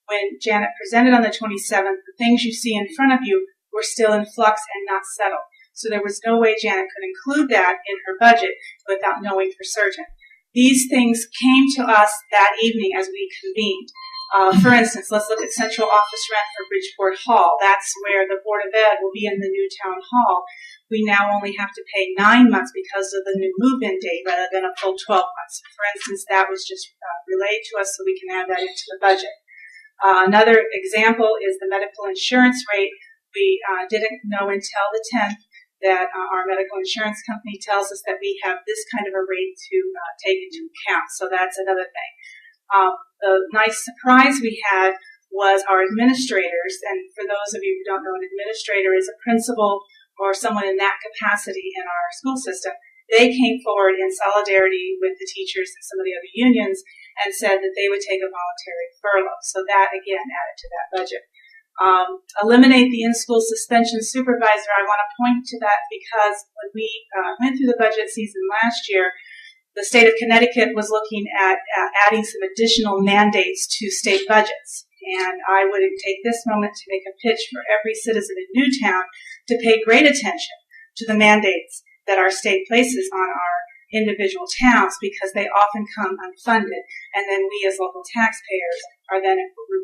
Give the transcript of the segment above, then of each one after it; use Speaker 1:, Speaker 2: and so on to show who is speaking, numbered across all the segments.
Speaker 1: when Janet presented on the 27th, the things you see in front of you were still in flux and not settled. So there was no way Janet could include that in her budget without knowing for certain. These things came to us that evening as we convened. For instance, let's look at central office rent for Bridgeport Hall. That's where the Board of Ed will be in the Newtown Hall. We now only have to pay 9 months because of the new move-in date rather than a full 12 months. For instance, that was just relayed to us so we can add that into the budget. Another example is the medical insurance rate. We didn't know until the 10th that our medical insurance company tells us that we have this kind of a rate to take into account. So that's another thing. The nice surprise we had was our administrators, and for those of you who don't know, an administrator is a principal or someone in that capacity in our school system. They came forward in solidarity with the teachers and some of the other unions and said that they would take a voluntary furlough. So that, again, added to that budget. Eliminate the in-school suspension supervisor. I want to point to that because when we went through the budget season last year, the state of Connecticut was looking at adding some additional mandates to state budgets. And I would take this moment to make a pitch for every citizen in Newtown to pay great attention to the mandates that our state places on our individual towns, because they often come unfunded, and then we as local taxpayers are then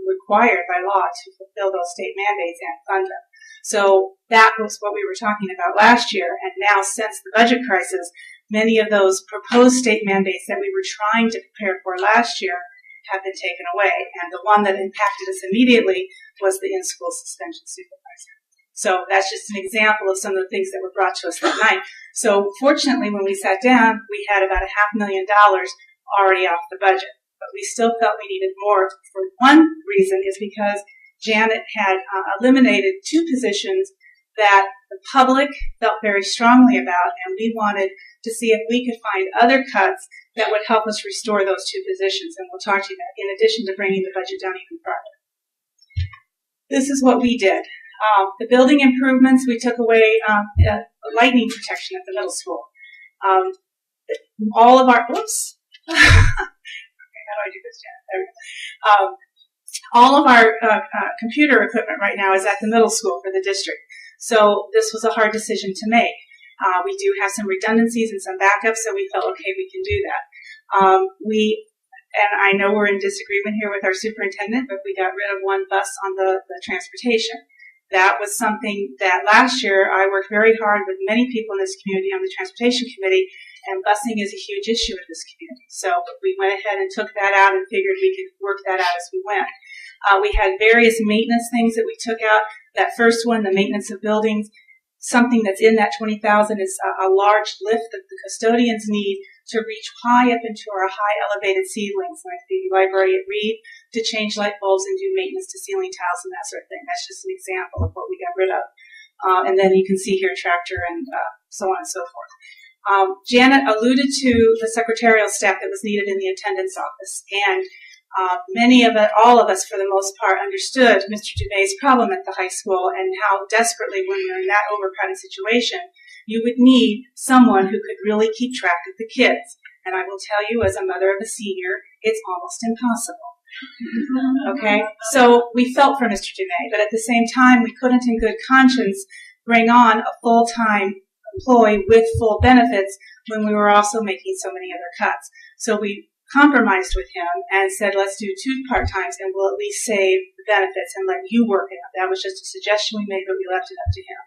Speaker 1: required by law to fulfill those state mandates and fund them. So that was what we were talking about last year, and now since the budget crisis, many of those proposed state mandates that we were trying to prepare for last year have been taken away, and the one that impacted us immediately was the in-school suspension supervisor. So that's just an example of some of the things that were brought to us that night. So fortunately, when we sat down, we had about $500,000 already off the budget, but we still felt we needed more. For one reason is because Janet had eliminated 2 positions that the public felt very strongly about, and we wanted to see if we could find other cuts that would help us restore those 2 positions, and we'll talk to you about, in addition to bringing the budget down even further. This is what we did. The building improvements, we took away lightning protection at the middle school. All of our, oops. Okay, how do I do this, Janet? There we go. All of our computer equipment right now is at the middle school for the district. So this was a hard decision to make. We do have some redundancies and some backups, so we felt, okay, we can do that. And I know we're in disagreement here with our superintendent, but we got rid of 1 bus on the transportation. That was something that last year I worked very hard with many people in this community on the transportation committee, and busing is a huge issue in this community. So we went ahead and took that out and figured we could work that out as we went. We had various maintenance things that we took out. That first one, the maintenance of buildings, something that's in that $20,000 is a large lift that the custodians need to reach high up into our high elevated ceilings, like the library at Reed, to change light bulbs and do maintenance to ceiling tiles and that sort of thing. That's just an example of what we got rid of. And then you can see here tractor and so on and so forth. Janet alluded to the secretarial staff that was needed in the attendance office, and all of us, for the most part, understood Mr. Dubé's problem at the high school and how desperately, when you're in that overcrowded situation, you would need someone who could really keep track of the kids. And I will tell you, as a mother of a senior, it's almost impossible. Okay? So we felt for Mr. Dubé, but at the same time, we couldn't in good conscience bring on a full-time employee with full benefits when we were also making so many other cuts. So we compromised with him and said, let's do 2 part-times and we'll at least save the benefits and let you work it out. That was just a suggestion we made, but we left it up to him.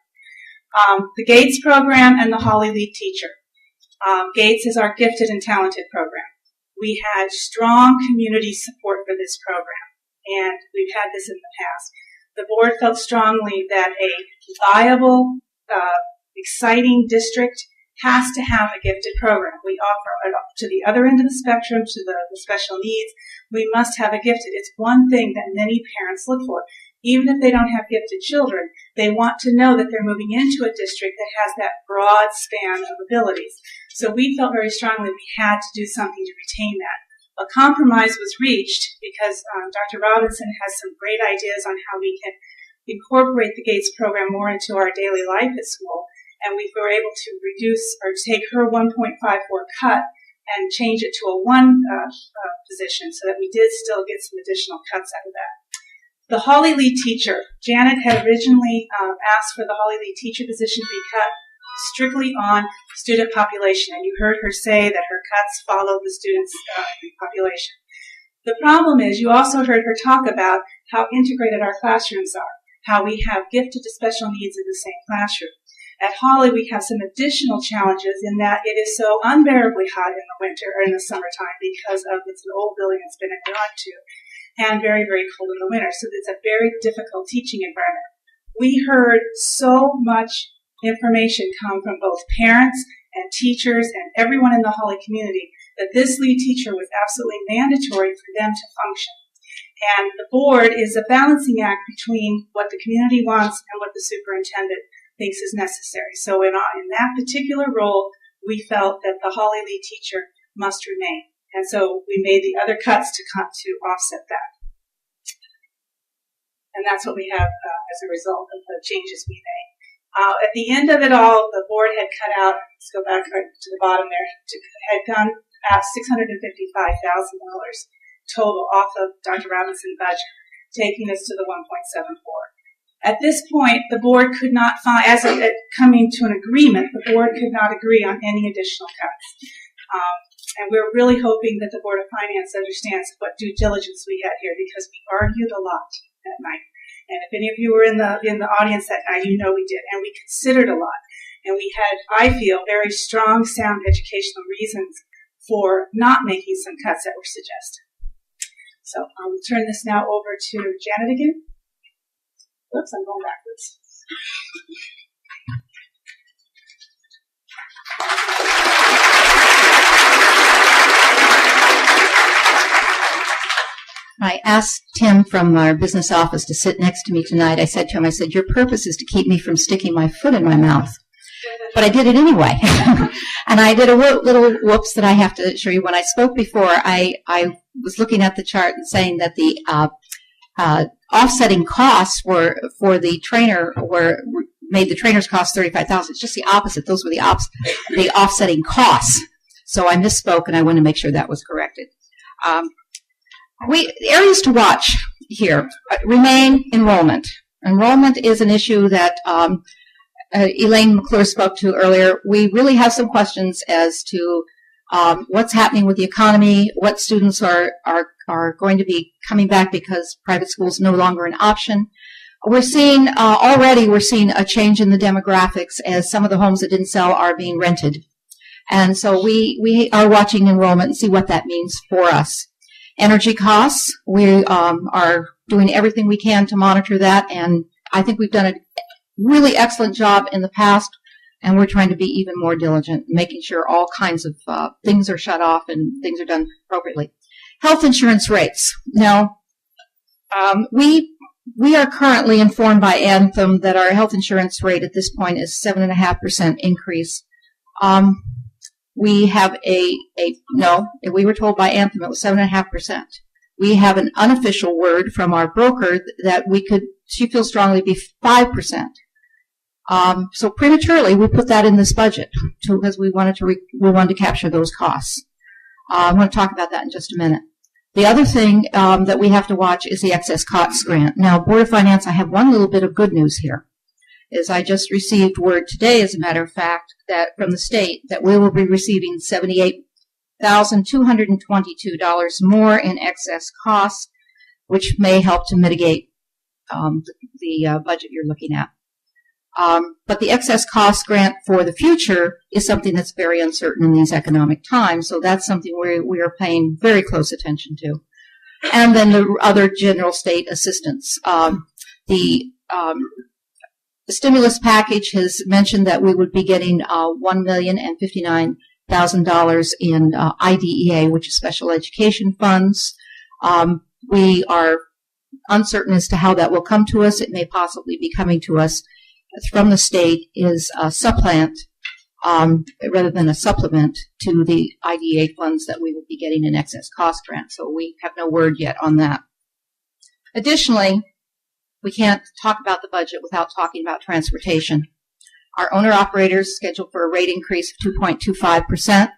Speaker 1: The Gates program and the Holly League teacher. Gates is our gifted and talented program. We had strong community support for this program, and we've had this in the past. The board felt strongly that a viable, exciting district has to have a gifted program. We offer it to the other end of the spectrum, to the special needs. We must have a gifted. It's one thing that many parents look for. Even if they don't have gifted children, they want to know that they're moving into a district that has that broad span of abilities. So we felt very strongly we had to do something to retain that. A compromise was reached because Dr. Robinson has some great ideas on how we can incorporate the Gates program more into our daily life at school. And we were able to reduce or take her 1.54 cut and change it to a 1 position so that we did still get some additional cuts out of that. The Holly lead teacher. Janet had originally asked for the Holly lead teacher position to be cut strictly on student population, and you heard her say that her cuts follow the students' population. The problem is you also heard her talk about how integrated our classrooms are, how we have gifted to special needs in the same classroom. At Holly, we have some additional challenges in that it is so unbearably hot in the winter or in the summertime because of it's an old building that's been gone to, and very, very cold in the winter. So it's a very difficult teaching environment. We heard so much information come from both parents and teachers and everyone in the Holly community that this lead teacher was absolutely mandatory for them to function. And the board is a balancing act between what the community wants and what the superintendent thinks is necessary. So in that particular role, we felt that the Holly lead teacher must remain. And so we made the other cuts to offset that. And that's what we have as a result of the changes we made. At the end of it all, the board had cut out, let's go back right to the bottom there, had gone out $655,000 total off of Dr. Robinson's budget, taking us to the 1.74. At this point, the board could not find, as of coming to an agreement, the board could not agree on any additional cuts. And we're really hoping that the Board of Finance understands what due diligence we had here, because we argued a lot that night. And if any of you were in the audience that night, you know we did. And we considered a lot. And we had, I feel, very strong, sound educational reasons for not making some cuts that were suggested. So I'll turn this now over to Janet again. Oops, I'm going backwards.
Speaker 2: I asked Tim from our business office to sit next to me tonight. I said to him, your purpose is to keep me from sticking my foot in my mouth. But I did it anyway. And I did a little whoops that I have to show you. When I spoke before, I was looking at the chart and saying that the offsetting costs were for the trainer made the trainer's cost $35,000. It's just the opposite. Those were the offsetting costs. So I misspoke, and I wanted to make sure that was corrected. The areas to watch here remain enrollment. Enrollment is an issue that Elaine McClure spoke to earlier. We really have some questions as to what's happening with the economy, what students are going to be coming back because private school is no longer an option. We're seeing a change in the demographics as some of the homes that didn't sell are being rented. And so we are watching enrollment and see what that means for us. Energy costs, we are doing everything we can to monitor that, and I think we've done a really excellent job in the past, and we're trying to be even more diligent, making sure all kinds of things are shut off and things are done appropriately. Health insurance rates. Now, we are currently informed by Anthem that our health insurance rate at this point is 7.5% increase. We have we were told by Anthem it was 7.5%. We have an unofficial word from our broker that she feels strongly be 5%. So prematurely, we put that in this budget because we wanted to capture those costs. I'm going to talk about that in just a minute. The other thing that we have to watch is the excess costs grant. Now, Board of Finance, I have one little bit of good news here. I just received word today, as a matter of fact, that from the state that we will be receiving $78,222 more in excess costs, which may help to mitigate the budget you're looking at. But the excess cost grant for the future is something that's very uncertain in these economic times, so that's something we are paying very close attention to. And then the other general state assistance. The stimulus package has mentioned that we would be getting $1,059,000 in IDEA, which is special education funds. We are uncertain as to how that will come to us. It may possibly be coming to us from the state is a supplant rather than a supplement to the IDEA funds that we will be getting in excess cost grant. So we have no word yet on that. Additionally, we can't talk about the budget without talking about transportation. Our owner-operators scheduled for a rate increase of 2.25%.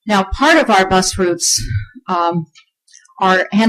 Speaker 2: Now, part of our bus routes are